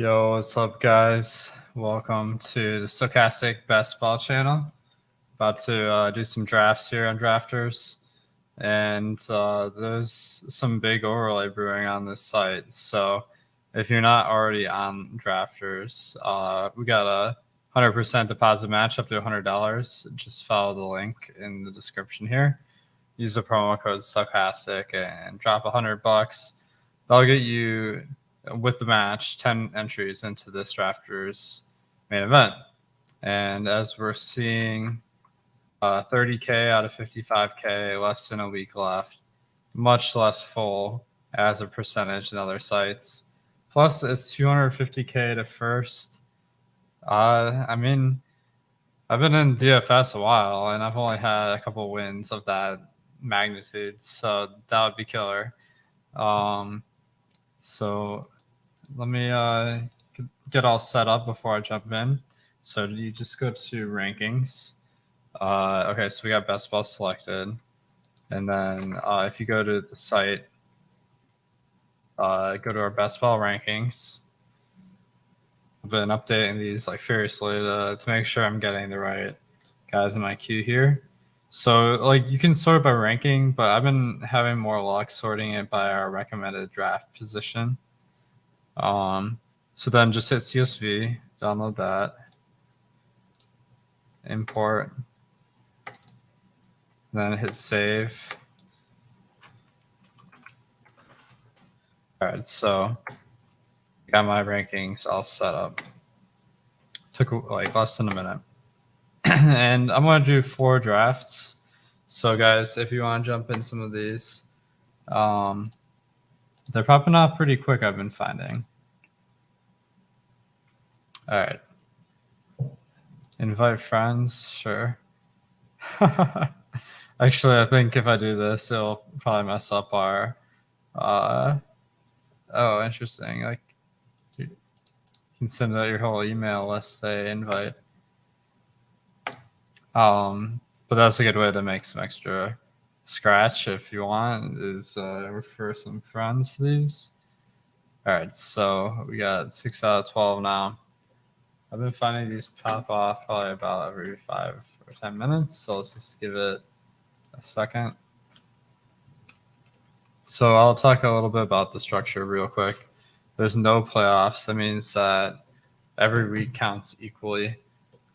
Yo, what's up, guys? Welcome to the Stochastic Best Ball channel. About to do some drafts here on Drafters, and there's some big overlay brewing on this site. So if you're not already on Drafters, we got a 100% deposit match up to $100. Just follow the link in the description here. Use the promo code Stochastic and drop $100. That'll get you, with the match, 10 entries into this Drafters main event. And as we're seeing, 30K out of 55K, less than a week left, much less full as a percentage in other sites. Plus, it's 250K to first. I mean, I've been in DFS a while, and I've only had a couple wins of that magnitude, so that would be killer. So let me get all set up before I jump in. So you just go to rankings. Okay, so we got best ball selected, and then if you go to the site, go to our best ball rankings. I've been updating these like furiously to make sure I'm getting the right guys in my queue here. So like you can sort by ranking, but I've been having more luck sorting it by our recommended draft position. So then just hit CSV, download that, import, then hit save. All right, so got my rankings all set up. Took like less than a minute. And I'm going to do 4 drafts. So guys, if you want to jump in some of these, they're popping off pretty quick, I've been finding. All right. Invite friends, sure. Actually, I think if I do this, it'll probably mess up our, oh, interesting. Like, you can send out your whole email list, say invite. But that's a good way to make some extra scratch if you want, is refer some friends to these. All right, so we got 6 out of 12 now. I've been finding these pop off probably about every 5 or 10 minutes, so let's just give it a second. So I'll talk a little bit about the structure real quick. There's no playoffs. That means that every week counts equally.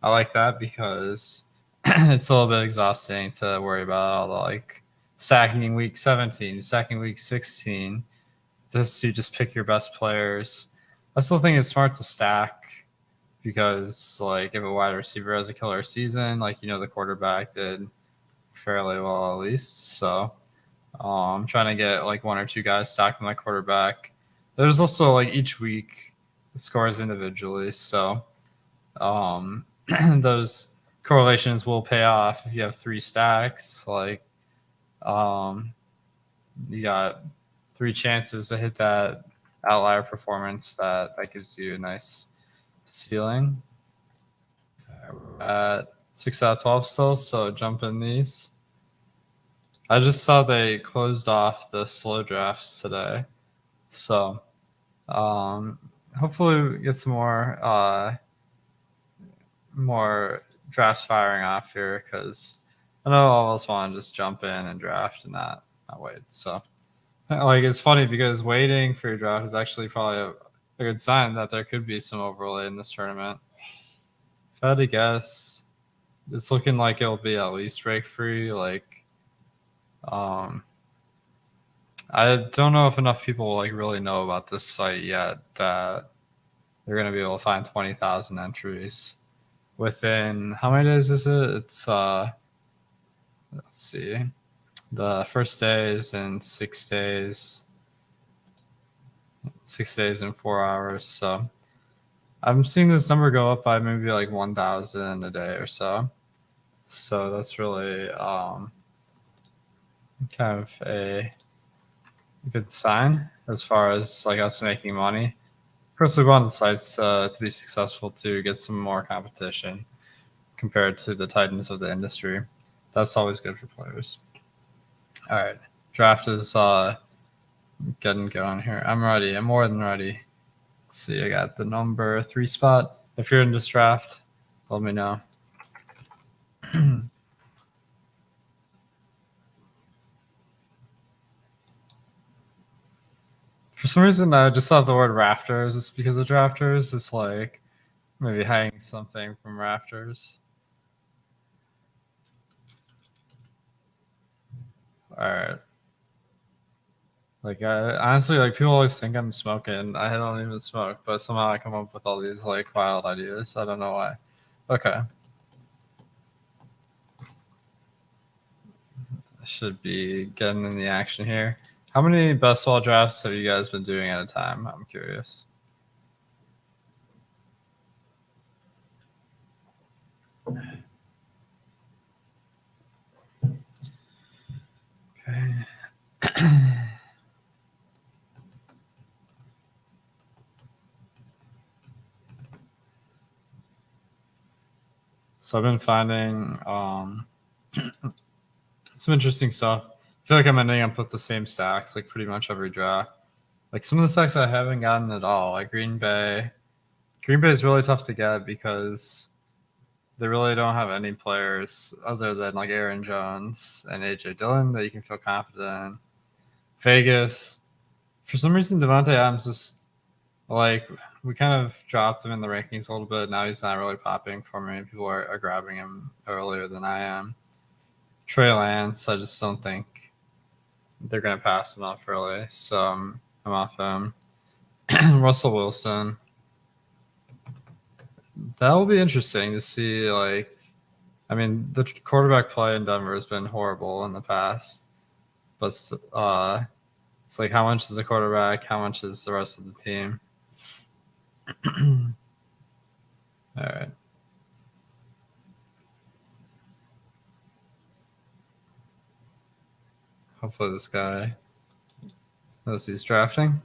I like that because it's a little bit exhausting to worry about all the like stacking week 17, stacking week 16. This, you just pick your best players. I still think it's smart to stack because like if a wide receiver has a killer season, like the quarterback did fairly well at least. So I'm trying to get like 1 or 2 guys stacked with my quarterback. There's also like each week scores individually, so those correlations will pay off if you have 3 stacks. Like you got 3 chances to hit that outlier performance that gives you a nice ceiling. We're at 6 out of 12 still, so jump in these. I just saw they closed off the slow drafts today, so hopefully we get some more drafts firing off here, because I know all of us want to just jump in and draft and not wait. So like it's funny because waiting for your draft is actually probably a good sign that there could be some overlay in this tournament. If I had to guess, it's looking like it'll be at least break free. Like I don't know if enough people like really know about this site yet that they're going to be able to find 20,000 entries within, how many days is it? It's let's see, the first day is in 6 days, 6 days and 4 hours. So I'm seeing this number go up by maybe like 1,000 a day or so. So that's really kind of a good sign as far as like us making money. First, we want the sites to be successful to get some more competition compared to the titans of the industry. That's always good for players. All right, draft is getting going here. I'm ready. I'm more than ready. Let's see, I got the number 3 spot. If you're in this draft, let me know. For some reason, I just thought the word rafters. It's because of drafters. It's like maybe hanging something from rafters. All right. Like, honestly, like people always think I'm smoking. I don't even smoke, but somehow I come up with all these like wild ideas. I don't know why. Okay. I should be getting in the action here. How many best ball drafts have you guys been doing at a time? I'm curious. Okay. So I've been finding some interesting stuff. I feel like I'm ending up with the same stacks like pretty much every draft. Like some of the stacks I haven't gotten at all, like Green Bay. Green Bay is really tough to get because they really don't have any players other than like Aaron Jones and AJ Dillon that you can feel confident in. Vegas, for some reason, Devontae Adams just like we kind of dropped him in the rankings a little bit. Now he's not really popping for me. People are grabbing him earlier than I am. Trey Lance, I just don't think they're going to pass him off early. So I'm off him. Russell Wilson. That will be interesting to see. Like, I mean, the quarterback play in Denver has been horrible in the past. But it's like how much is the quarterback? How much is the rest of the team? All right. Hopefully this guy knows he's drafting.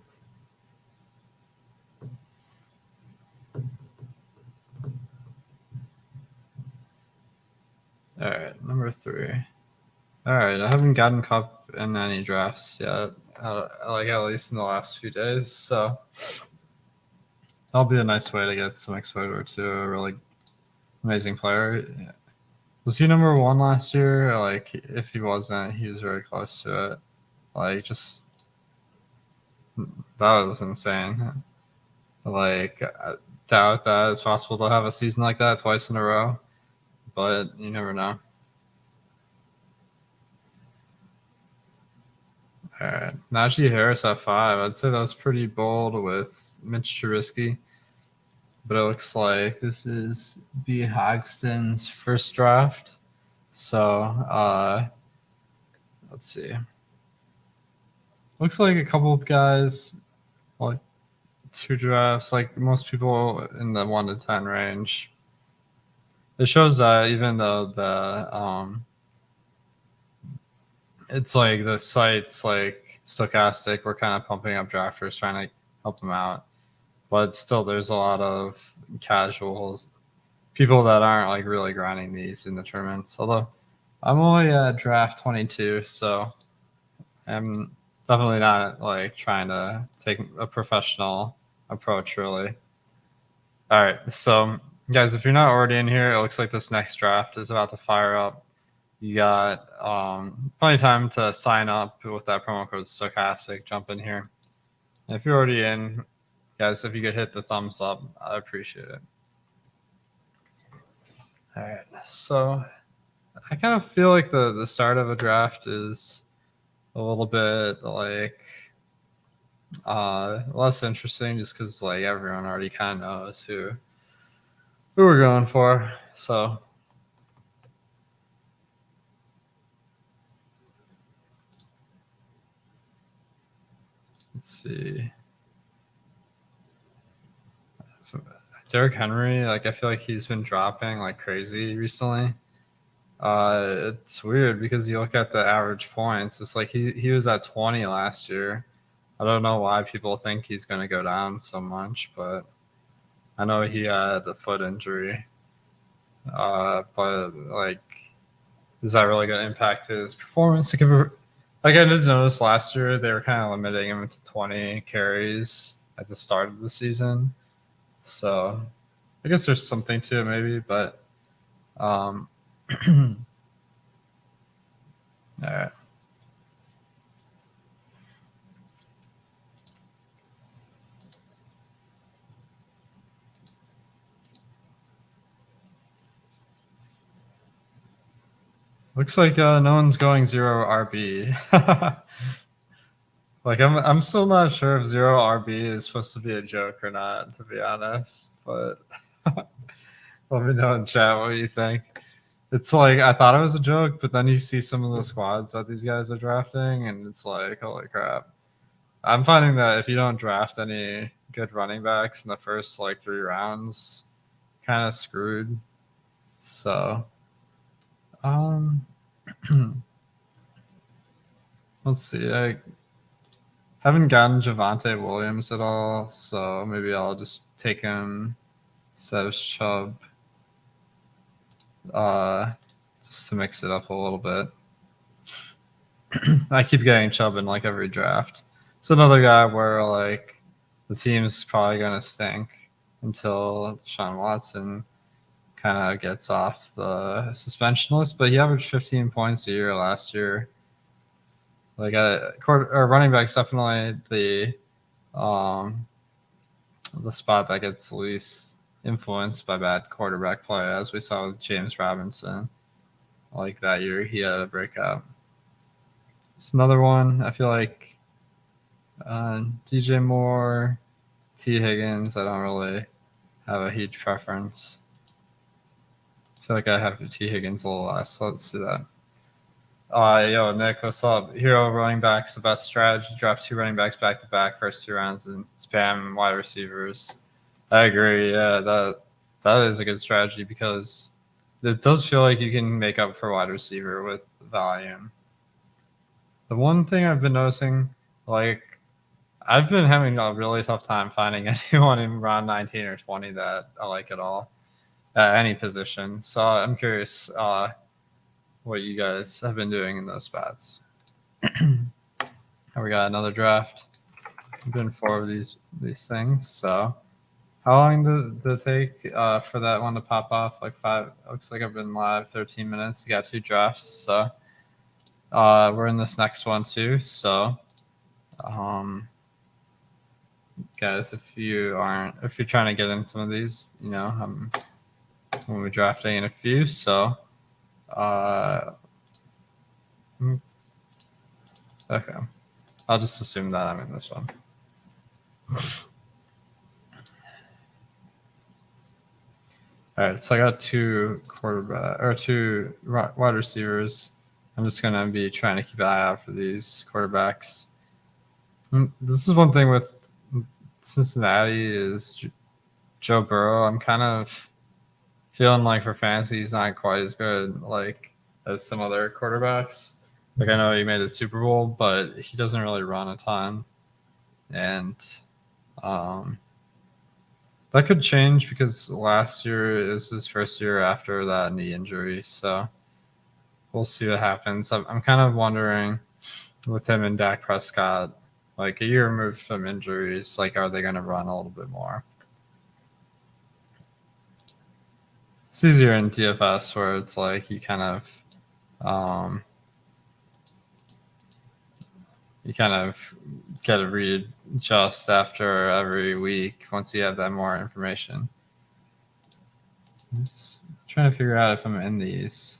All right, number 3. All right, I haven't gotten Cup in any drafts yet, like at least in the last few days. So that'll be a nice way to get some exposure to a really amazing player. Was he number 1 last year? Like, if he wasn't, he was very close to it. Like, just that was insane. Like, I doubt that it's possible to have a season like that twice in a row, but you never know. All right, Najee Harris at 5. I'd say that's pretty bold with Mitch Trubisky, but it looks like this is B. Hogston's first draft. So let's see. Looks like a couple of guys, like 2 drafts, like most people in the 1 to 10 range. It shows that even though the it's like the site's like stochastic, we're kind of pumping up drafters trying to help them out, but still there's a lot of casuals, people that aren't like really grinding these in the tournaments. Although I'm only at draft 22, so I'm definitely not like trying to take a professional approach really. All right, so guys, if you're not already in here, it looks like this next draft is about to fire up. You got plenty of time to sign up with that promo code Stochastic. Jump in here. And if you're already in, guys, if you could hit the thumbs up, I appreciate it. All right, so I kind of feel like the start of a draft is a little bit like less interesting just because like everyone already kind of knows who we're going for. So let's see. Derrick Henry, like I feel like he's been dropping like crazy recently. It's weird because you look at the average points. It's like he was at 20 last year. I don't know why people think he's going to go down so much, but I know he had a foot injury. But like, is that really going to impact his performance? Like I did notice last year they were kind of limiting him to 20 carries at the start of the season. So I guess there's something to it maybe, but all right. Looks like no one's going 0 RB. Like I'm still not sure if 0 RB is supposed to be a joke or not, to be honest. But let me know in chat what you think. It's like I thought it was a joke, but then you see some of the squads that these guys are drafting, and it's like, holy crap. I'm finding that if you don't draft any good running backs in the first like 3 rounds, kind of screwed. So, let's see. I haven't gotten Javonte Williams at all, so maybe I'll just take him instead of Chubb, just to mix it up a little bit. I keep getting Chubb in like every draft. It's another guy where like the team's probably gonna stink until Deshaun Watson kind of gets off the suspension list, but he averaged 15 points a year last year. Like running back's definitely the spot that gets least influenced by bad quarterback play, as we saw with James Robinson. Like that year, he had a breakout. It's another one. I feel like DJ Moore, T. Higgins. I don't really have a huge preference. I feel like I have T. Higgins a little less. So let's do that. Yo, Nick, what's up? Hero running backs, the best strategy. Draft 2 running backs back to back, first 2 rounds, and spam wide receivers. I agree. Yeah, that is a good strategy because it does feel like you can make up for wide receiver with volume. The one thing I've been noticing, like, I've been having a really tough time finding anyone in round 19 or 20 that I like at all at any position. So I'm curious what you guys have been doing in those spots. We got another draft. I've been 4 of these things. So how long did it take for that one to pop off? Like 5. Looks like I've been live 13 minutes. You got 2 drafts. So we're in this next one too. So guys, if you're trying to get in some of these, you know, when we're drafting in a few. So okay, I'll just assume that I'm in this one. All right, so I got 2 wide receivers. I'm just gonna be trying to keep an eye out for these quarterbacks. This is one thing with Cincinnati is Joe Burrow. I'm kind of feeling like for fantasy he's not quite as good like as some other quarterbacks. Like I know he made the Super Bowl, but he doesn't really run a ton, and that could change because last year is his first year after that knee injury. So we'll see what happens. I'm kind of wondering with him and Dak Prescott, like a year removed from injuries, like are they going to run a little bit more? It's easier in DFS where it's like you kind of get a read just after every week once you have that more information. Just trying to figure out if I'm in these.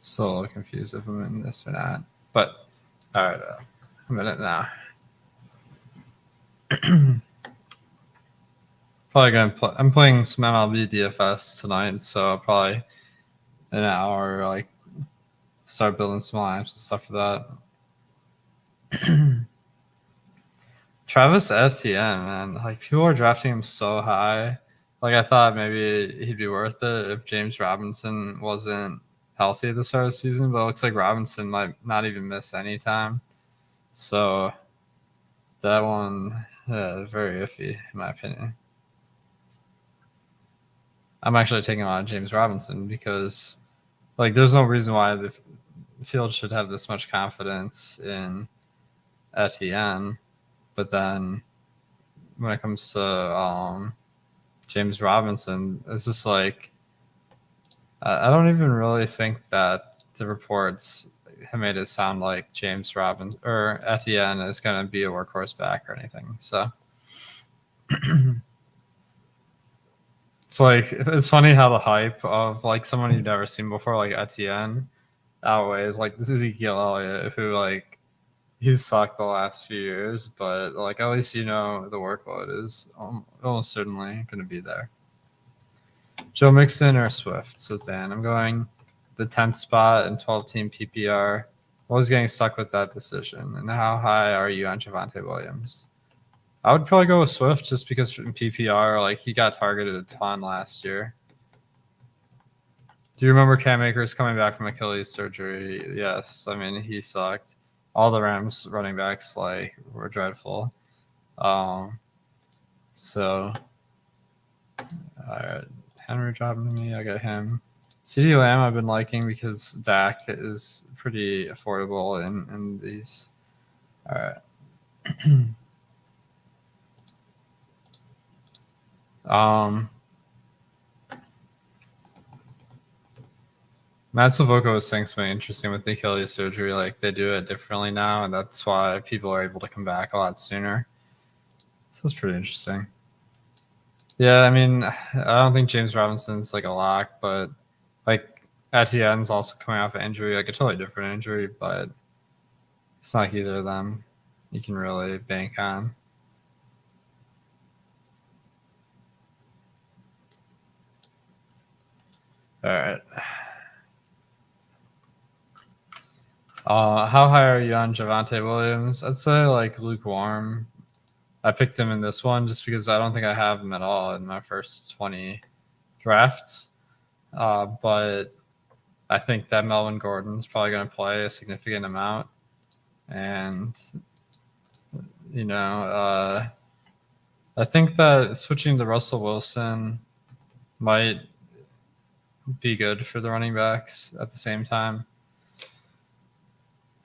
Still a little confused if I'm in this or not. But all right, I'm in it now. Probably gonna I'm playing some MLB DFS tonight, so I'll probably an hour like start building some lineups and stuff for that. Travis Etienne, man, like people are drafting him so high. Like I thought maybe he'd be worth it if James Robinson wasn't healthy at the start of the season, but it looks like Robinson might not even miss any time. So that one, very iffy in my opinion. I'm actually taking on James Robinson because, like, there's no reason why the field should have this much confidence in Etienne, but then when it comes to James Robinson, it's just like I don't even really think that the reports have made it sound like James Robinson or Etienne is going to be a workhorse back or anything. So it's funny how the hype of like someone you've never seen before, like Etienne, outweighs like this Ezekiel Elliott, who like he's sucked the last few years, but like at least the workload is almost certainly going to be there. Joe Mixon or Swift, says Dan. I'm going the 10th spot in 12-team PPR. I was getting stuck with that decision. And how high are you on Javonte Williams? I would probably go with Swift just because in PPR, like he got targeted a ton last year. Do you remember Cam Akers coming back from Achilles surgery? Yes. I mean, he sucked. All the Rams running backs like were dreadful. So, all right. Henry dropping me. I got him. CeeDee Lamb I've been liking because Dak is pretty affordable in these. All right. Matt Savoco was saying something interesting with the Achilles surgery. Like they do it differently now, and that's why people are able to come back a lot sooner. So it's pretty interesting. Yeah, I mean, I don't think James Robinson's like a lock, but like Etienne's also coming off an injury, like a totally different injury, but it's not like either of them you can really bank on. All right. How high are you on Javonte Williams? I'd say like lukewarm. I picked him in this one just because I don't think I have him at all in my first 20 drafts. But I think that Melvin Gordon's probably going to play a significant amount. And, I think that switching to Russell Wilson might be good for the running backs at the same time.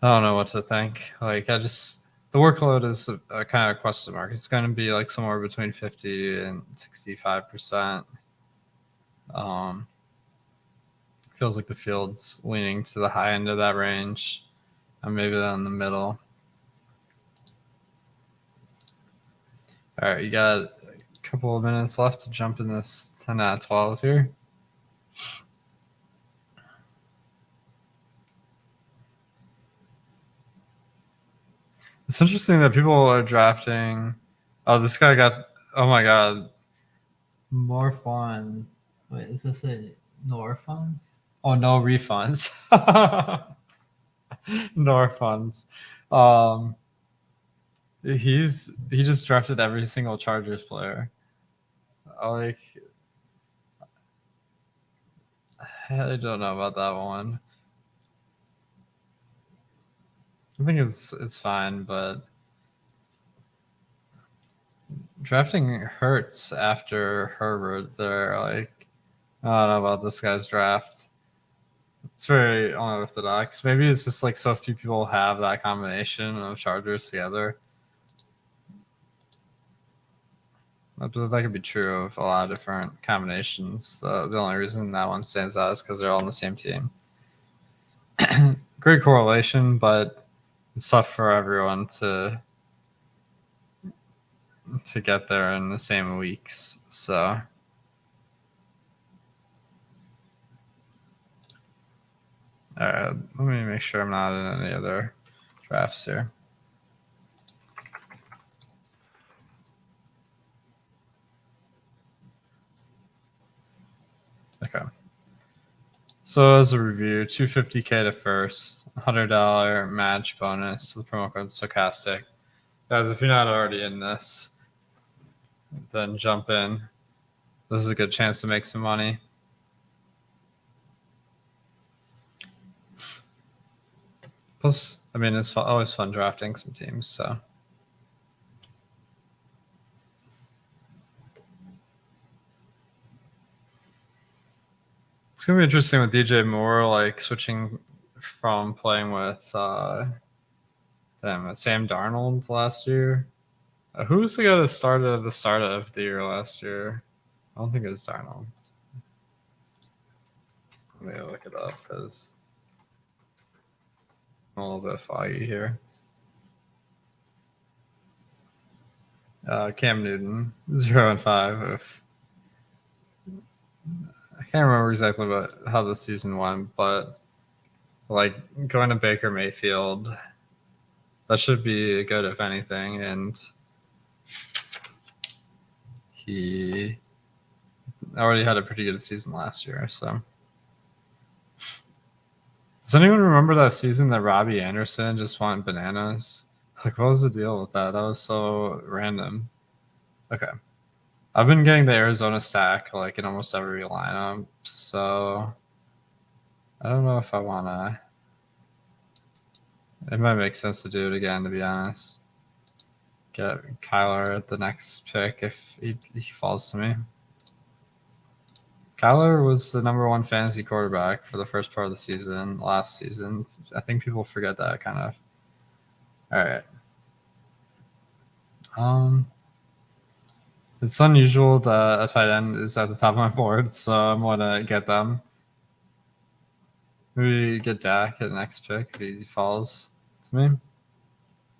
I don't know what to think. Like, the workload is a kind of question mark. It's going to be like somewhere between 50 and 65%. Feels like the field's leaning to the high end of that range, and maybe in the middle. All right, you got a couple of minutes left to jump in this 10 out of 12 here. It's interesting that people are drafting. Oh, this guy got. Oh my God. More fun. Wait, is this a no refunds? Oh, no refunds. No refunds. He just drafted every single Chargers player. Like, I don't know about that one. I think it's fine, but drafting hurts after Herbert. They're like, I don't know about this guy's draft. It's very unorthodox. Maybe it's just like so few people have that combination of Chargers together. That could be true of a lot of different combinations. The only reason that one stands out is because they're all on the same team. Great correlation, but it's tough for everyone to get there in the same weeks. So, all right, let me make sure I'm not in any other drafts here. Okay. So as a review, $250K to first, $100 match bonus with the promo code Stochastic. Guys, if you're not already in this, then jump in. This is a good chance to make some money. Plus, I mean, it's always fun drafting some teams, so. gonna be interesting with DJ Moore, like switching from playing with Sam Darnold last year. Who was the guy that started at the start of the year last year? I don't think it was Darnold. Let me look it up because I'm a little bit foggy here. Cam Newton, 0-5. I can't remember exactly how the season went, but like going to Baker Mayfield, that should be good if anything. And he already had a pretty good season last year. So, does anyone remember that season that Robbie Anderson just went bananas? Like, what was the deal with that? That was so random. Okay. I've been getting the Arizona stack like in almost every lineup, so I don't know if I want to. It might make sense to do it again, to be honest. Get Kyler at the next pick if he falls to me. Kyler was the number one fantasy quarterback for the first part of the season, last season. I think people forget that kind of. All right. It's unusual that a tight end is at the top of my board, so I'm gonna get them. Maybe get Dak at the next pick if he falls to me.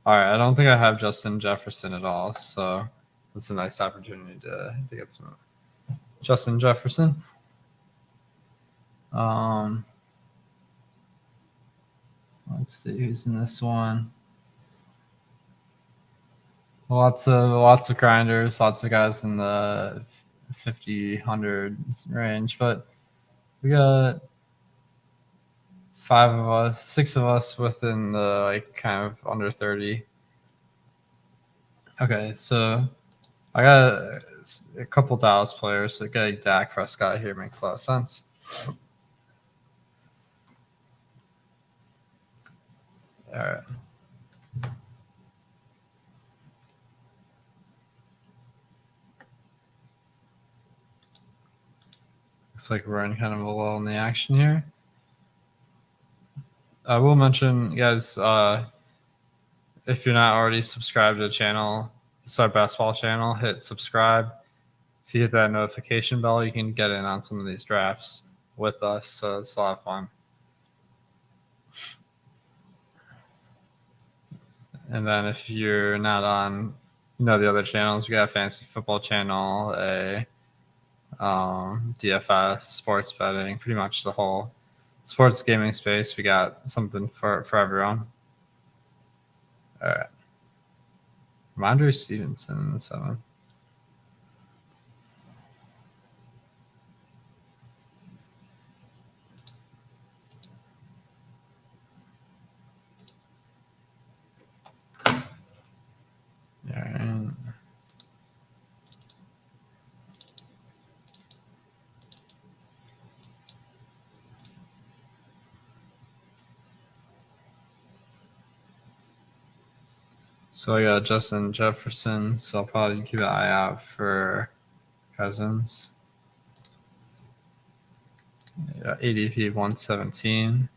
All right, I don't think I have Justin Jefferson at all, so that's a nice opportunity to get some Justin Jefferson. Let's see who's in this one. Lots of grinders, lots of guys in the 50, 100 range, but we got 6 of us within the like kind of under 30. Okay, so I got a couple Dallas players, so getting Dak Prescott here makes a lot of sense. All right. Looks like we're in kind of a lull in the action here. I will mention, guys, if you're not already subscribed to the channel, it's our basketball channel, hit subscribe. If you hit that notification bell, you can get in on some of these drafts with us, so it's a lot of fun. And then if you're not on, the other channels, we got a fantasy football channel, a DFS, sports betting, pretty much the whole sports gaming space. We got something for everyone. All right. Ramondre Stevenson, 7. All right. So I got Justin Jefferson, so I'll probably keep an eye out for Cousins. Yeah, ADP 117.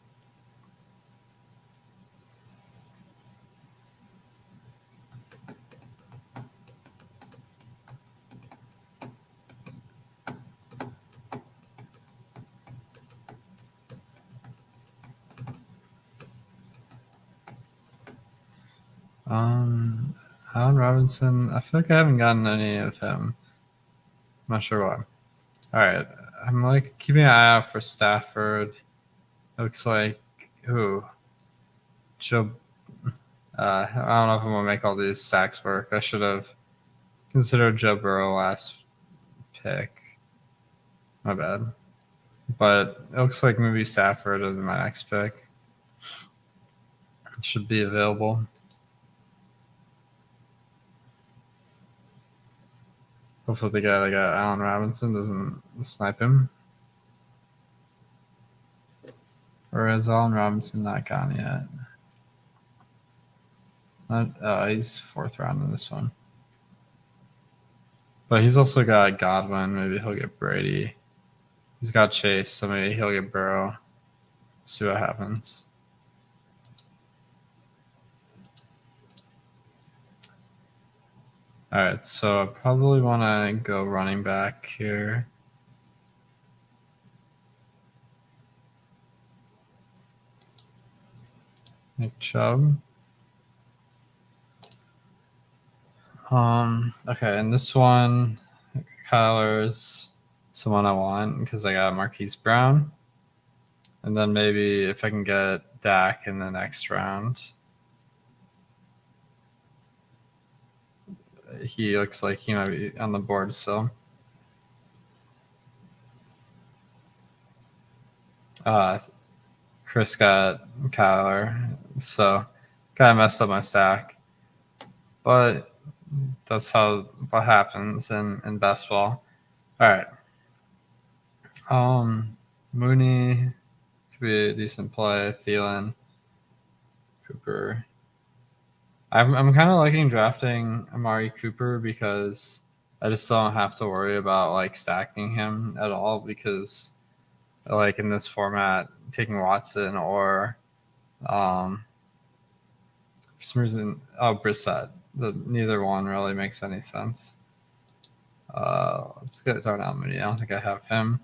Allen Robinson, I feel like I haven't gotten any of him. I'm not sure why. All right, I'm like keeping an eye out for Stafford. Looks like Joe. I don't know if I'm gonna make all these sacks work. I should have considered Joe Burrow last pick. My bad. But it looks like maybe Stafford is my next pick. It should be available. Hopefully the guy that got Allen Robinson doesn't snipe him. Or has Allen Robinson not gone yet? He's 4th round in this one. But he's also got Godwin. Maybe he'll get Brady. He's got Chase, so maybe he'll get Burrow. See what happens. All right, so I probably want to go running back here. Nick Chubb. Okay, and this one, Kyler's someone I want because I got Marquise Brown. And then maybe if I can get Dak in the next round. He looks like he might be on the board still. Chris got Kyler, so kind of messed up my stack. But that's what happens in basketball. All right. Mooney could be a decent play. Thielen, Cooper. I'm kind of liking drafting Amari Cooper because I just don't have to worry about like stacking him at all because like in this format, taking Watson or for some reason Brissett. Neither one really makes any sense. Let's get Darnell Mooney. I don't think I have him.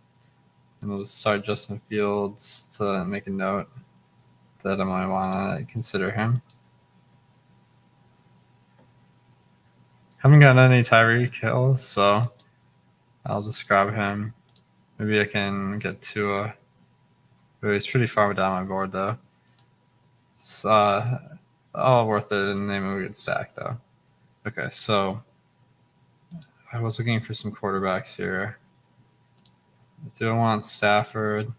And we'll start Justin Fields to make a note that I might want to consider him. Haven't got any Tyreek Hill, so I'll just grab him. Maybe I can get Tua. He's pretty far down my board, though. It's all worth it in the name of a good stack, though. Okay, so I was looking for some quarterbacks here. Do I want Stafford?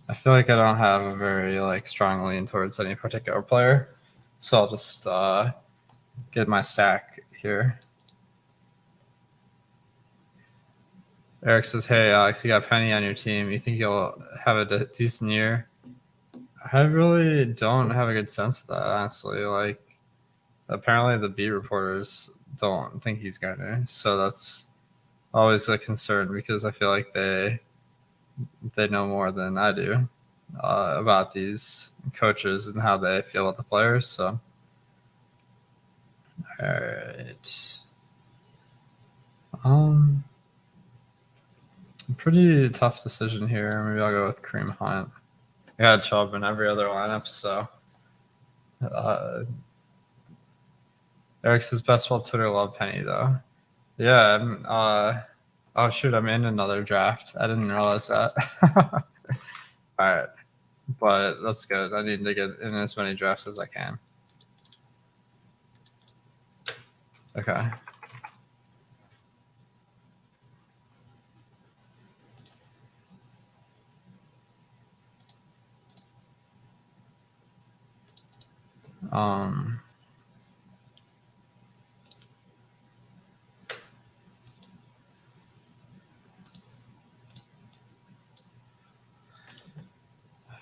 I feel like I don't have a very strong lean towards any particular player, so I'll just get my stack here. Eric says, "Hey Alex, you got Penny on your team. You think you'll have a decent year?" I really don't have a good sense of that, honestly. Like, apparently the beat reporters don't think he's going to, so that's always a concern because I feel like they know more than I do about these coaches and how they feel about the players. So, all right. Pretty tough decision here. Maybe I'll go with Kareem Hunt. I got Chubb in every other lineup, so Eric says best ball Twitter love Penny though. Yeah. Oh shoot, I'm in another draft. I didn't realize that. All right, but that's good. I need to get in as many drafts as I can. Okay.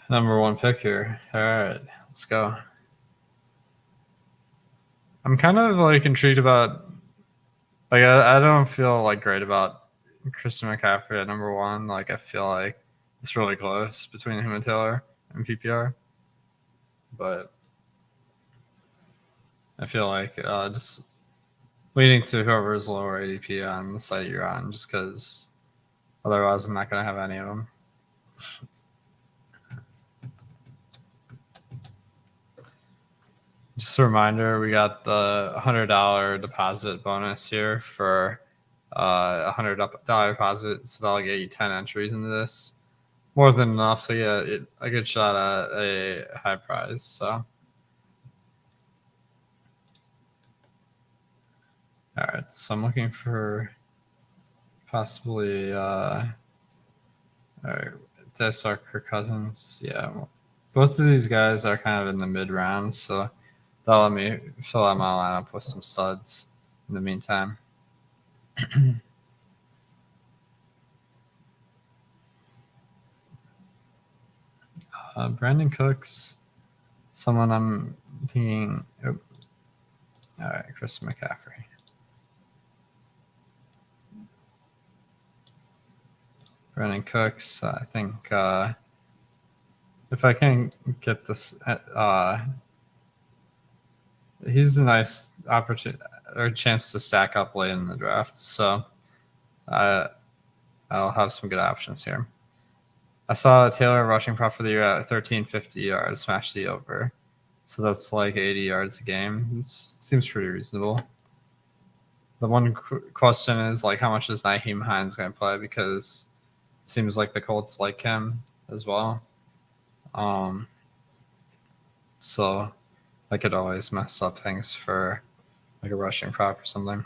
Number one pick here. All right, let's go. I'm kind of intrigued about. I don't feel great about Christian McCaffrey at number one. I feel like it's really close between him and Taylor in PPR, but I feel like just leading to whoever is lower ADP on the site you're on, just because otherwise I'm not going to have any of them. Just a reminder, we got the $100 deposit bonus here for $100 deposit, so that'll get you 10 entries into this. More than enough to get a good shot at a high prize. So, all right. So I'm looking for possibly. All right, did I start Kirk Cousins? Yeah, both of these guys are kind of in the mid rounds, so that'll let me fill out my lineup with some studs in the meantime. Brandon Cooks, someone I'm thinking. Oh, all right, Chris McCaffrey. Brandon Cooks. I think if I can get this, he's a nice opportunity or chance to stack up late in the draft. So I'll have some good options here. I saw Taylor rushing prop for the year at 1350 yards, smash the over. So that's like 80 yards a game. Seems pretty reasonable. The one question is like, how much is Nyheim Hines going to play? Because it seems like the Colts like him as well. So I could always mess up things for like a rushing prop or something.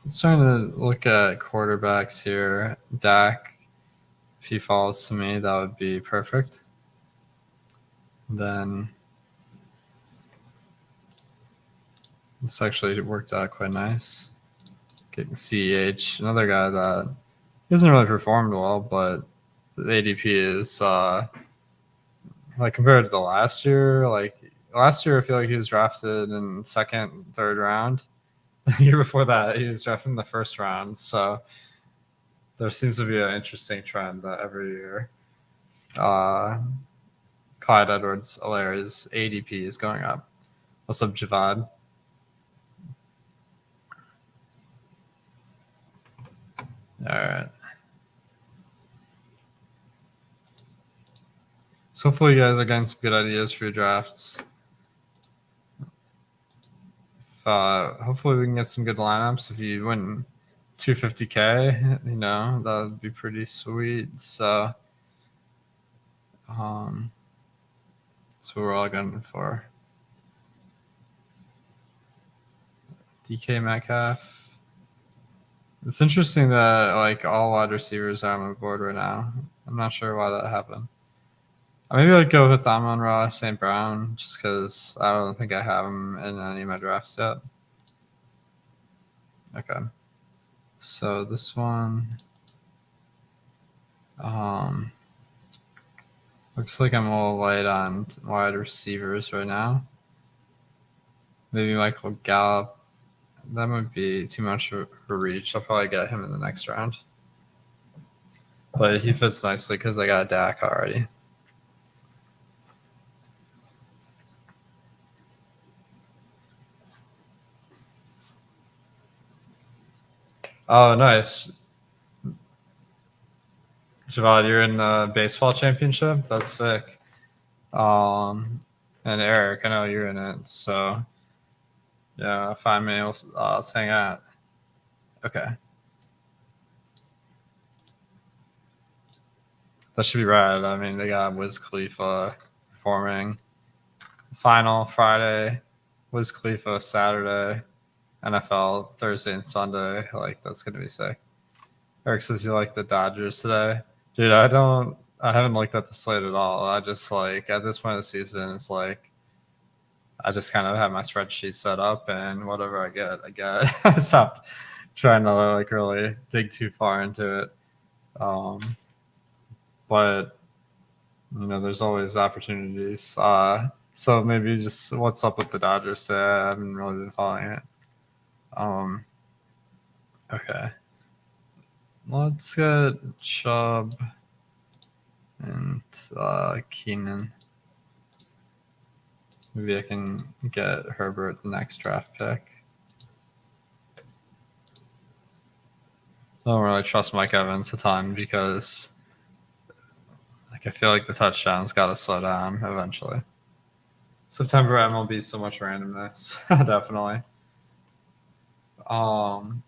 Starting to look at quarterbacks here. Dak, if he falls to me, that would be perfect. Then this actually worked out quite nice. Getting CEH, another guy that hasn't really performed well, but the ADP is like compared to the last year. Like last year, I feel like he was drafted in second, third round. The year before that, he was drafted in the first round. So there seems to be an interesting trend that every year, Clyde Edwards-Helaire's ADP is going up. What's up, Javad? All right. So hopefully you guys are getting some good ideas for your drafts. Hopefully we can get some good lineups. If you win 250K, that would be pretty sweet. So that's what we're all gunning for. DK Metcalf. It's interesting that like all wide receivers are on my board right now. I'm not sure why that happened. Maybe I'd go with Amon-Ra St. Brown just because I don't think I have him in any of my drafts yet. Okay. So this one looks like I'm a little light on wide receivers right now. Maybe Michael Gallup. That might be too much of a reach. I'll probably get him in the next round. But he fits nicely because I got Dak already. Oh, nice. Javad, you're in the baseball championship? That's sick. And Eric, I know you're in it. So, yeah, find me. Let's hang out. Okay. That should be right. I mean, they got Wiz Khalifa performing. Final Friday, Wiz Khalifa Saturday, NFL Thursday and Sunday. Like, that's going to be sick. Eric says you like the Dodgers today. Dude, I haven't looked at the slate at all. I just like, at this point of the season, it's like, I just kind of have my spreadsheet set up and whatever I get, I get. I stopped trying to like really dig too far into it. But there's always opportunities. So maybe just what's up with the Dodgers today? I haven't really been following it. Okay. Let's get Chubb and Keenan. Maybe I can get Herbert the next draft pick. I don't really trust Mike Evans a ton because I feel like the touchdown's got to slow down eventually. September MLB so much randomness, definitely. I'm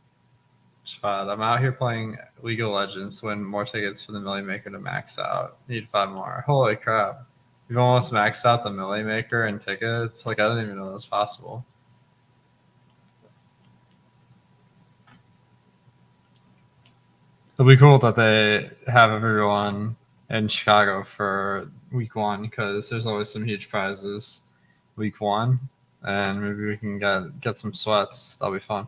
out here playing League of Legends. Win more tickets for the Millie Maker to max out. Need 5 more. Holy crap! You've almost maxed out the Millie Maker and tickets. Like I didn't even know that was possible. It'll be cool that they have everyone in Chicago for week 1 because there's always some huge prizes week 1, and maybe we can get some sweats. That'll be fun.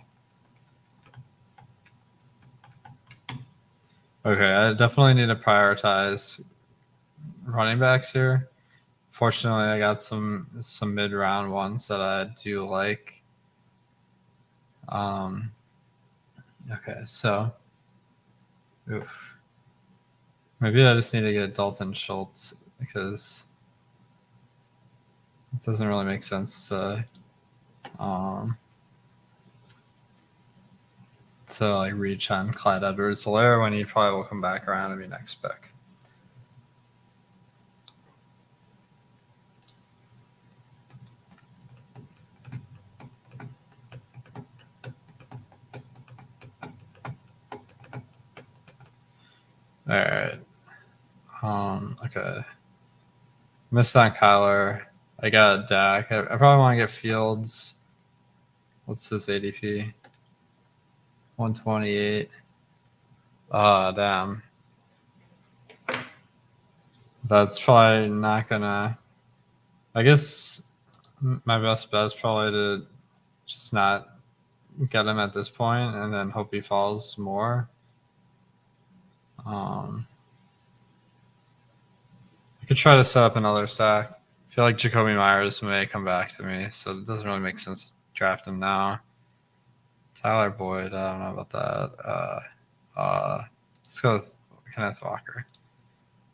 Okay, I definitely need to prioritize running backs here. Fortunately, I got some mid-round ones that I do like. Okay, so oof. Maybe I just need to get Dalton Schultz because it doesn't really make sense to like reach on Clyde Edwards-Helaire when he probably will come back around and be next pick. All right. Okay. Missed on Kyler. I got Dak. I probably want to get Fields. What's his ADP? 128. Damn. That's probably not gonna. I guess my best bet is probably to just not get him at this point and then hope he falls more. I could try to set up another stack. I feel like Jacoby Myers may come back to me, so it doesn't really make sense to draft him now. Tyler Boyd, I don't know about that. Let's go with Kenneth Walker.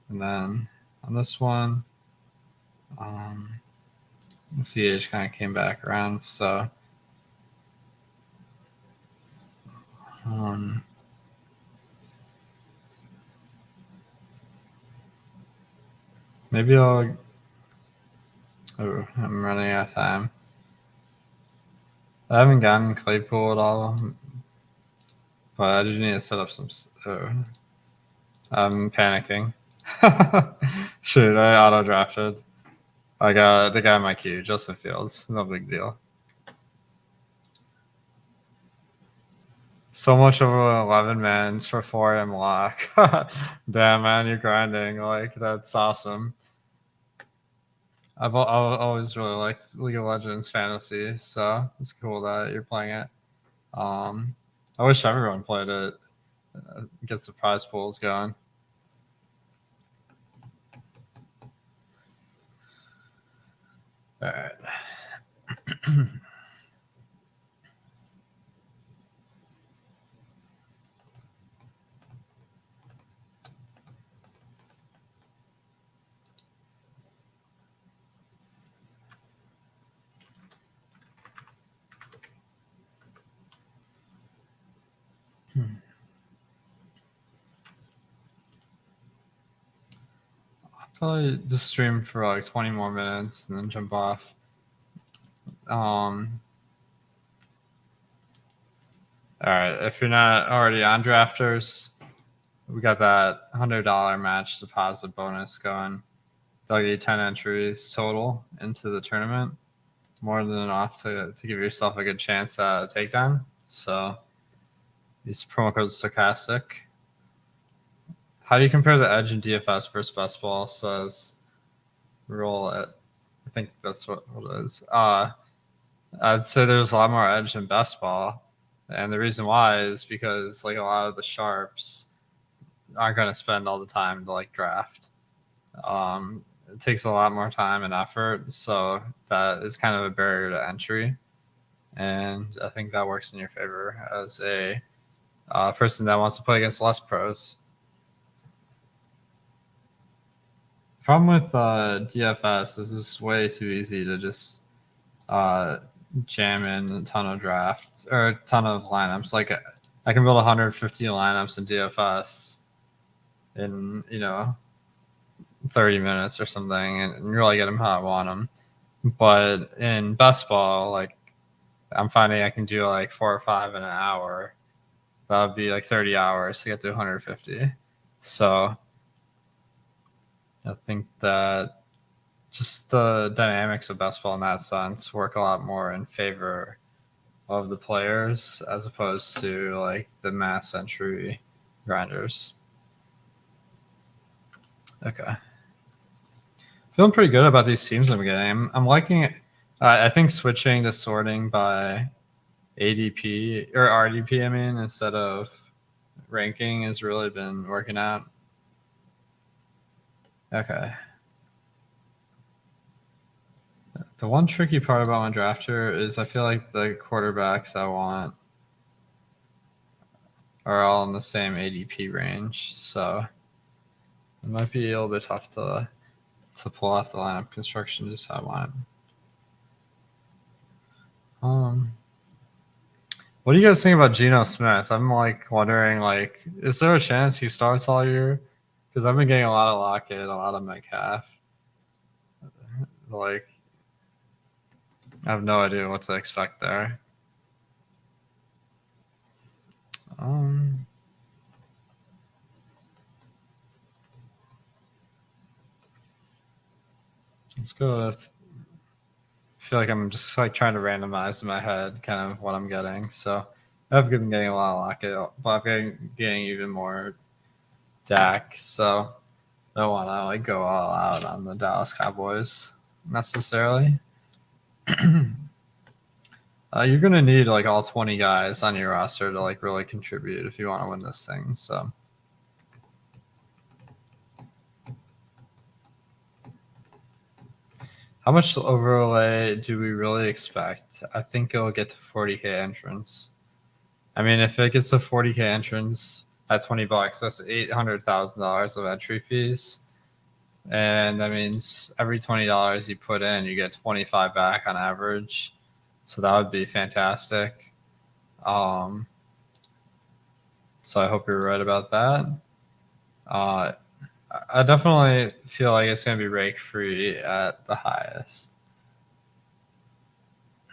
And then on this one, CH kind of came back around, so maybe I'll. Oh, I'm running out of time. I haven't gotten Claypool at all, but I do need to set up some. I'm panicking. Shoot, I auto drafted. I got the guy in my queue, Justin Fields. No big deal. So much over 11 mans for 4 lock. Damn, man, you're grinding. Like, that's awesome. I've always really liked League of Legends fantasy, so it's cool that you're playing it. I wish everyone played it. Gets the prize pools going. All right. Probably just stream for like 20 more minutes and then jump off. All right, if you're not already on Drafters, we got that $100 match deposit bonus going. They'll get you 10 entries total into the tournament, more than enough to give yourself a good chance at a takedown. So these promo codes Stochastic. How do you compare the edge in DFS versus best ball? Says roll it. I think that's what it is. I'd say there's a lot more edge in best ball. And the reason why is because like a lot of the sharps aren't going to spend all the time to like draft. It takes a lot more time and effort, so that is kind of a barrier to entry. And I think that works in your favor as a person that wants to play against less pros. Problem with DFS is it's way too easy to just jam in a ton of drafts or a ton of lineups. Like I can build 150 lineups in DFS in 30 minutes or something and really get them how I want them. But in best ball, like I'm finding I can do like 4 or 5 in an hour. That would be like 30 hours to get to 150. So I think that just the dynamics of best ball in that sense work a lot more in favor of the players as opposed to like the mass entry grinders. Okay. Feeling pretty good about these teams I'm getting. I'm liking it. I think switching to sorting by ADP or RDP, I mean, instead of ranking has really been working out. Okay. The one tricky part about my drafter is I feel like the quarterbacks I want are all in the same ADP range, so it might be a little bit tough to pull off the lineup construction just how I want it. What do you guys think about Geno Smith? I'm like wondering, like, is there a chance he starts all year? Because I've been getting a lot of Lockett, a lot of Metcalf. Like, I have no idea what to expect there. Let's go with. I feel like I'm just like trying to randomize in my head kind of what I'm getting. So I've been getting a lot of Lockett, but I've been getting even more Dak. So I don't want to like go all out on the Dallas Cowboys necessarily. You're gonna need like all 20 guys on your roster to like really contribute if you want to win this thing. So how much overlay do we really expect? I think it'll get to 40K entrance. I mean, if it gets to 40K entrance at $20, that's $800,000 of entry fees. And that means every $20 you put in, you get 25 back on average. So that would be fantastic. So I hope you're right about that. I definitely feel like it's going to be rake free at the highest.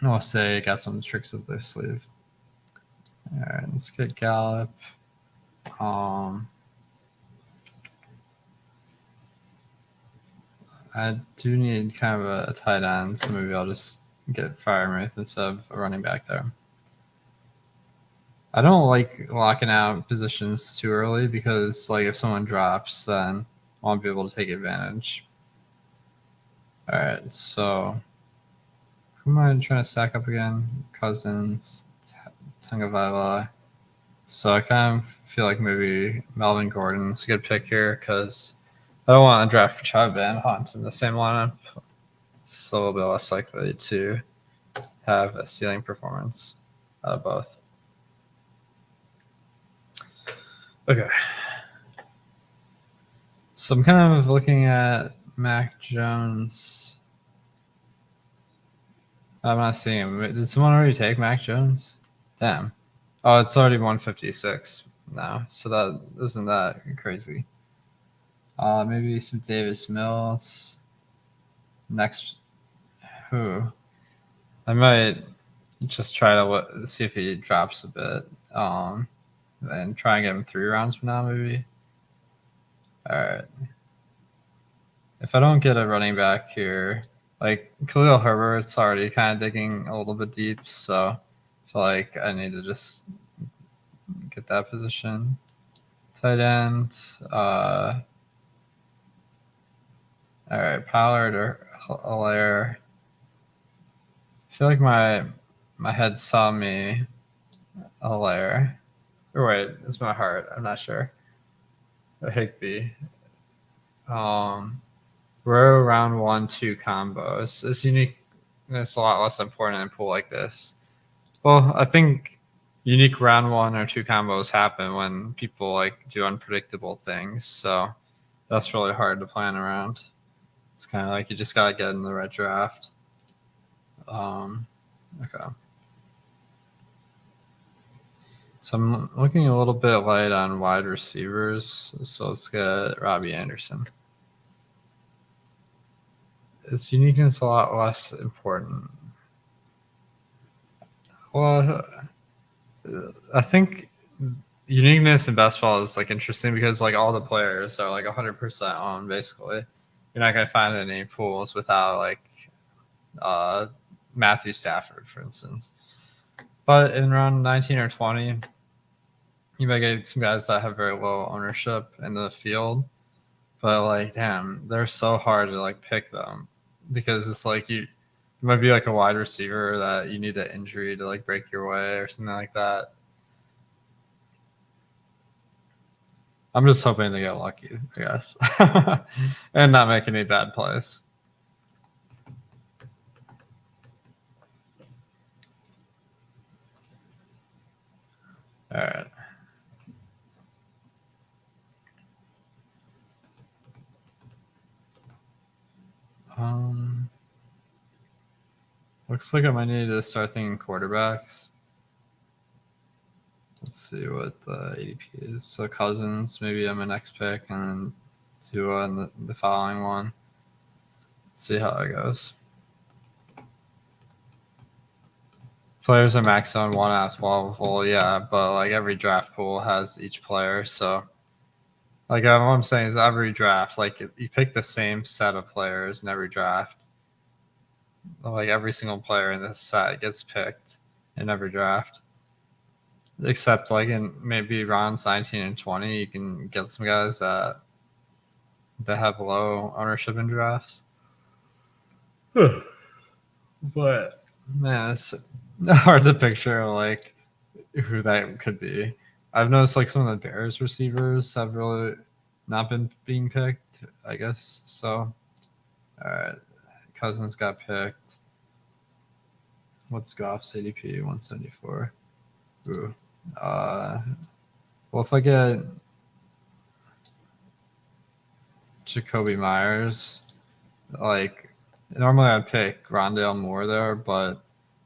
I'll say got some tricks up their sleeve. All right, let's get Gallup. I do need kind of a tight end, so maybe I'll just get Freiermuth instead of a running back there. I don't like locking out positions too early because, like, if someone drops, then I won't be able to take advantage. All right, so who am I trying to stack up again? Cousins, Tagovailoa. So I kind of feel like maybe Melvin Gordon's a good pick here because I don't want to draft Chubb and Hunt in the same lineup. It's a little bit less likely to have a ceiling performance out of both. Okay. So I'm kind of looking at Mac Jones. I'm not seeing him. Did someone already take Mac Jones? Damn. Oh, it's already 156 now, so that isn't that crazy. Maybe some Davis Mills. Next, who? I might just try to see if he drops a bit. And try and get him 3 rounds from now, maybe. All right. If I don't get a running back here, like Khalil Herbert's already kind of digging a little bit deep, so I feel like I need to just get that position. Tight end. All right, Pollard or Hilaire. I feel like my head saw me Hilaire. Or wait, it's my heart. I'm not sure. Higby. Row round 1-2 combos. It's unique. It's a lot less important in a pool like this. Well, I think unique round 1 or 2 combos happen when people like do unpredictable things. So that's really hard to plan around. It's kind of like you just gotta get in the right draft. Okay. So I'm looking a little bit light on wide receivers. So let's get Robbie Anderson. Its uniqueness a lot less important. Well, I think uniqueness in basketball is like interesting because like all the players are like 100% on basically. You're not gonna find any pools without like Matthew Stafford, for instance. But in round 19 or 20, you might get some guys that have very low ownership in the field. But like, damn, they're so hard to like pick them because it's like you might be like a wide receiver that you need an injury to like break your way or something like that. I'm just hoping to get lucky, I guess, and not make any bad plays. All right. Looks like I might need to start thinking quarterbacks. Let's see what the ADP is. So Cousins, maybe I'm my next pick, and then Tua in the following one. Let's see how it goes. Players are maxed on 1 out of 12. Well, yeah, but like every draft pool has each player. So, like what I'm saying is every draft, like you pick the same set of players in every draft. Like every single player in this set gets picked in every draft. Except like in maybe rounds 19 and 20, you can get some guys that have low ownership in drafts. But man, it's hard to picture like who that could be. I've noticed like some of the Bears receivers have really not been being picked, I guess. So, all right, Cousins got picked. What's Goff's ADP? 174. Ooh. Well, if I get Jacoby Myers, like normally I'd pick Rondale Moore there, but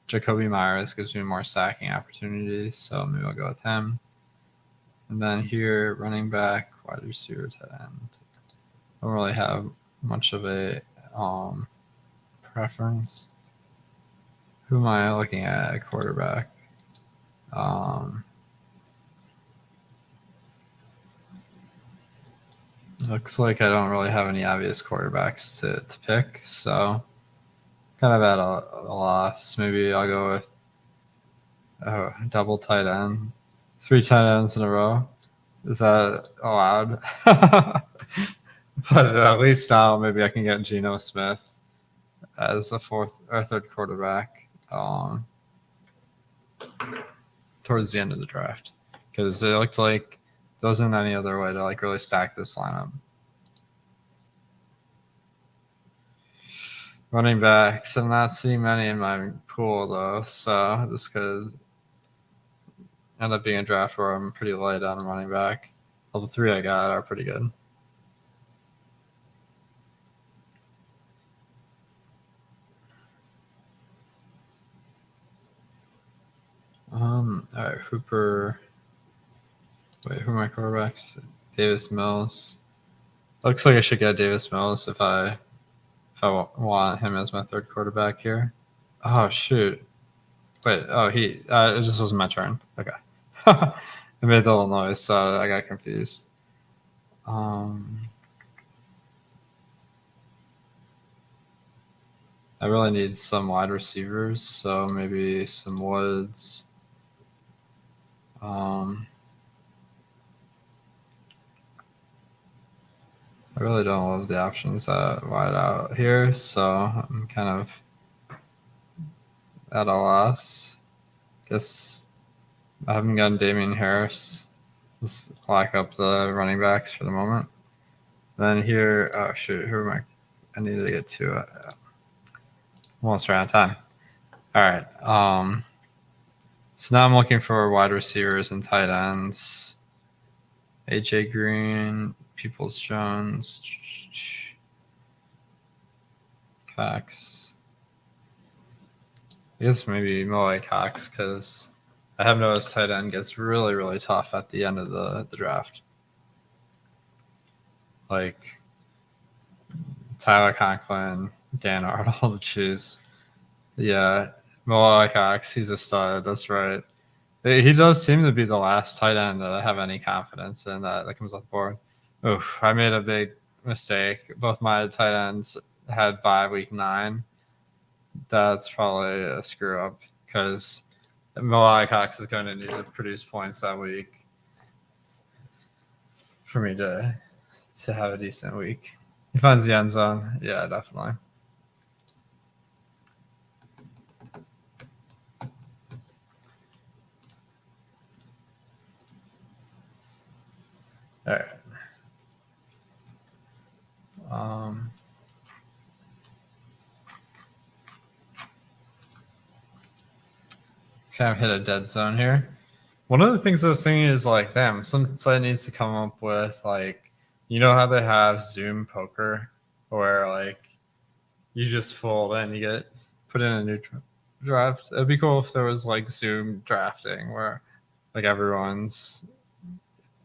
Jacoby Myers gives me more sacking opportunities, so maybe I'll go with him. And then here, running back, wide receiver, tight end. I don't really have much of a preference. Who am I looking at? Quarterback. Looks like I don't really have any obvious quarterbacks to pick, so kind of at a loss. Maybe I'll go with double tight end. 3 tight ends in a row. Is that allowed? But at least now maybe I can get Geno Smith as a fourth or third quarterback towards the end of the draft, because it looked like there wasn't any other way to like really stack this lineup. Running backs, I'm not seeing many in my pool though, so this could end up being a draft where I'm pretty light on running back. All the 3 I got are pretty good. All right, Hooper. Wait, who are my quarterbacks? Davis Mills. Looks like I should get Davis Mills if I want him as my third quarterback here. Oh shoot! Wait, oh it just wasn't my turn. Okay, it made the little noise, so I got confused. I really need some wide receivers, so maybe some Woods. I really don't love the options that wide out here, so I'm kind of at a loss. Guess I haven't gotten Damian Harris. Let's lock up the running backs for the moment. Then here, oh shoot, who am I? I need to get to almost around time. All right. So now I'm looking for wide receivers and tight ends. AJ Green, Peoples Jones, Cox. I guess maybe Mo Cox, because I have noticed tight end gets really, really tough at the end of the draft. Like Tyler Conklin, Dan Arnold, choose. Yeah, Mo Cox, he's a stud. That's right. He does seem to be the last tight end that I have any confidence in that comes off the board. Oof, I made a big mistake. Both my tight ends had bye week 9. That's probably a screw up, because Mo Cox is going to need to produce points that week for me to have a decent week. He finds the end zone. Yeah, definitely. All right. Kind of hit a dead zone here. One of the things I was thinking is like, damn, some site needs to come up with like, you know how they have Zoom poker, where like you just fold and you get put in a neutral. draft. It'd be cool if there was like Zoom drafting where like everyone's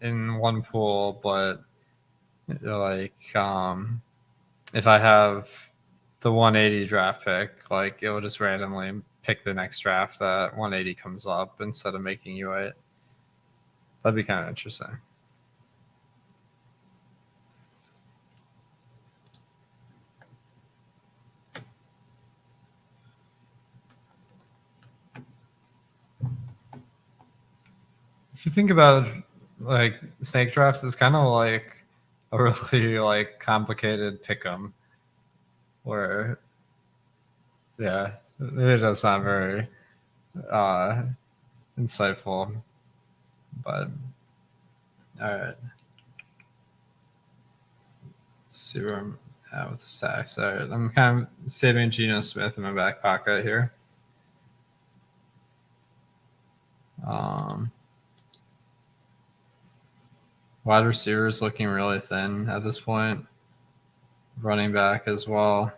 in one pool, but like if I have the 180 draft pick, like it will just randomly pick the next draft that 180 comes up instead of making you wait. That'd be kind of interesting. If you think about it, like snake drafts, it's kind of like a really like complicated pick'em, where yeah, it does not very uh, insightful. But all right, let's see where I'm at with the stacks. All right, I'm kind of saving Geno Smith in my back pocket here. Wide receivers looking really thin at this point. Running back as well.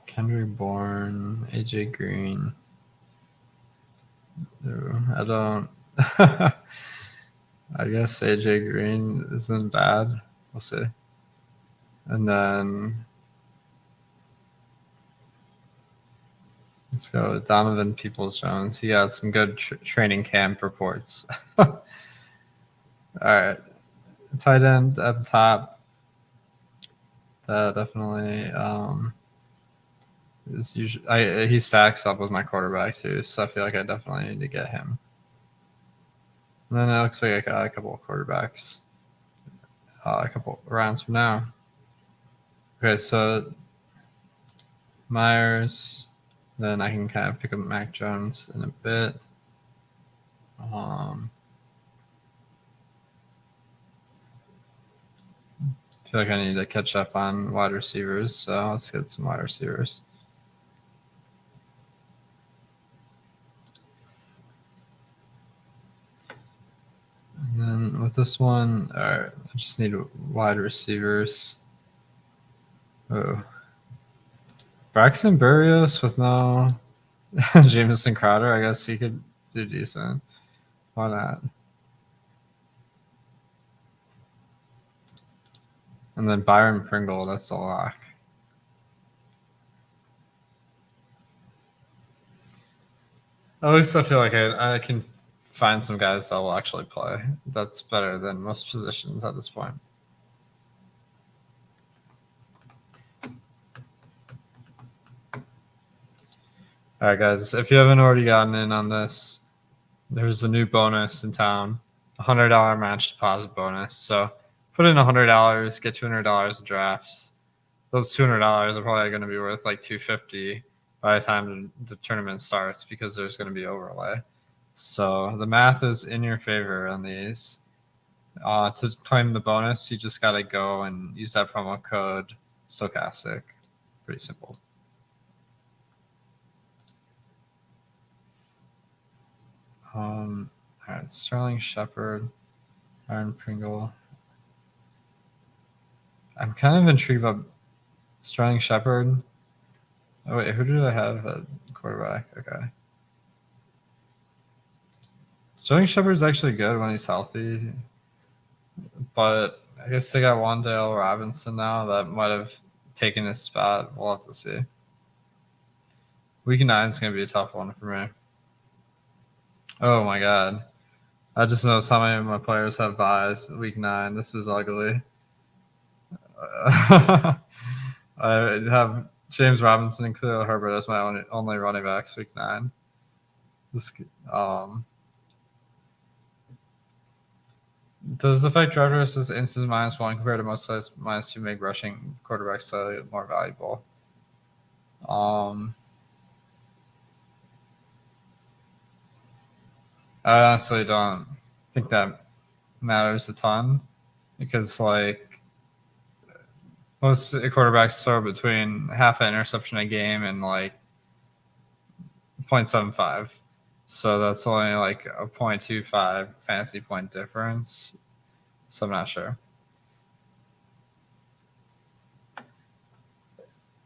Kendrick Bourne, AJ Green. I don't. I guess AJ Green isn't bad. We'll see. And then let's go with Donovan Peoples-Jones. He got some good training camp reports. All right. Tight end at the top. That definitely is usually. He stacks up with my quarterback too, so I feel like I definitely need to get him. And then it looks like I got a couple of quarterbacks a couple rounds from now. Okay, so Myers. Then I can kind of pick up Mac Jones in a bit. I feel like I need to catch up on wide receivers, so let's get some wide receivers. And then with this one, all right, I just need wide receivers. Oh, Braxton Berrios with no Jamison Crowder. I guess he could do decent. Why not? And then Byron Pringle, that's a lock. At least I feel like I can find some guys that will actually play. That's better than most positions at this point. All right, guys, if you haven't already gotten in on this, there's a new bonus in town, $100 match deposit bonus. So put in $100, get $200 of drafts. Those $200 are probably going to be worth like $250 by the time the tournament starts because there's going to be overlay. So the math is in your favor on these. To claim the bonus, you just got to go and use that promo code Stochastic. Pretty simple. All right, Sterling Shepard, Aaron Pringle. I'm kind of intrigued about Sterling Shepard. Oh wait, who did I have at quarterback? Okay. Sterling Shepard's actually good when he's healthy, but I guess they got Wan'Dale Robinson now that might have taken his spot. We'll have to see. Week 9 is going to be a tough one for me. Oh my god. I just noticed how many of my players have buys week 9. This is ugly. I have James Robinson and Khalil Herbert as my only running backs week 9. This does the affect drive versus instant -1 compared to most size -2 make rushing quarterbacks slightly more valuable? I honestly don't think that matters a ton because like most quarterbacks throw between half an interception a game and like 0.75. So that's only like a 0.25 fantasy point difference. So I'm not sure.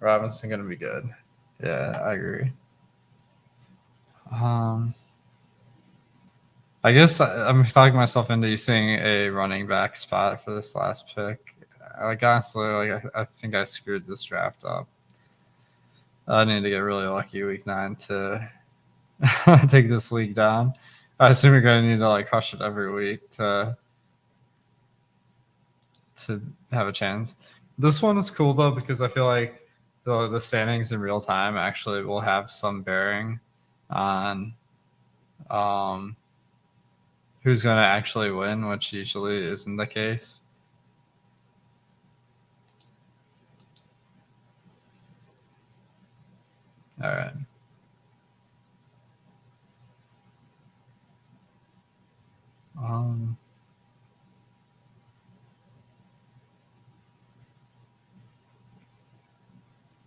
Robinson gonna be good. Yeah, I agree. I guess I'm talking myself into using a running back spot for this last pick. Like honestly, like I think I screwed this draft up. I need to get really lucky week 9 to take this league down. I assume you're gonna need to like crush it every week to have a chance. This one is cool though because I feel like the standings in real time actually will have some bearing on um, who's going to actually win, which usually isn't the case. All right.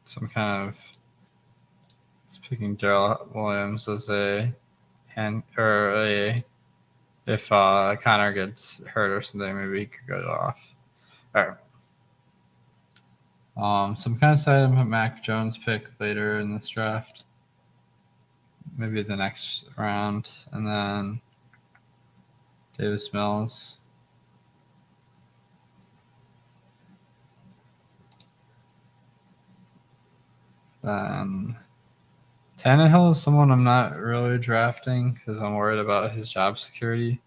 Some kind of picking Daryl Williams as a hand or a if Connor gets hurt or something, maybe he could go off. All right. So I'm kind of excited about Mac Jones pick later in this draft. Maybe the next round, and then Davis Mills. Then Tannehill is someone I'm not really drafting because I'm worried about his job security,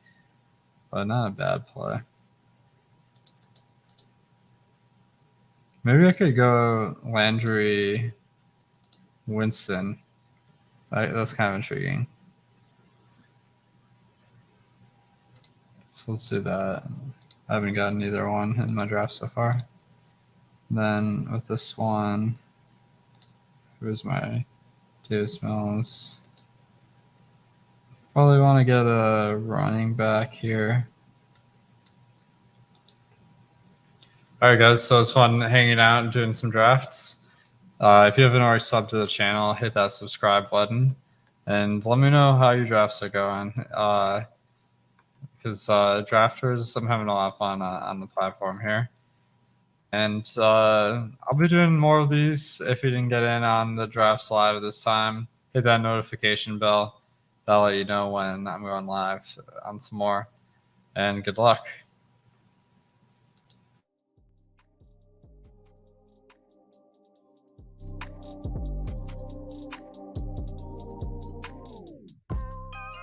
but not a bad play. Maybe I could go Landry Winston. That's kind of intriguing. So let's do that. I haven't gotten either one in my draft so far. Then with this one, who's my Davis Mills? Probably want to get a running back here. All right, guys. So it's fun hanging out and doing some drafts. If you haven't already subbed to the channel, hit that subscribe button and let me know how your drafts are going. Because drafters, I'm having a lot of fun on the platform here. And I'll be doing more of these. If you didn't get in on the drafts live this time, hit that notification bell. That'll let you know when I'm going live on some more. And good luck.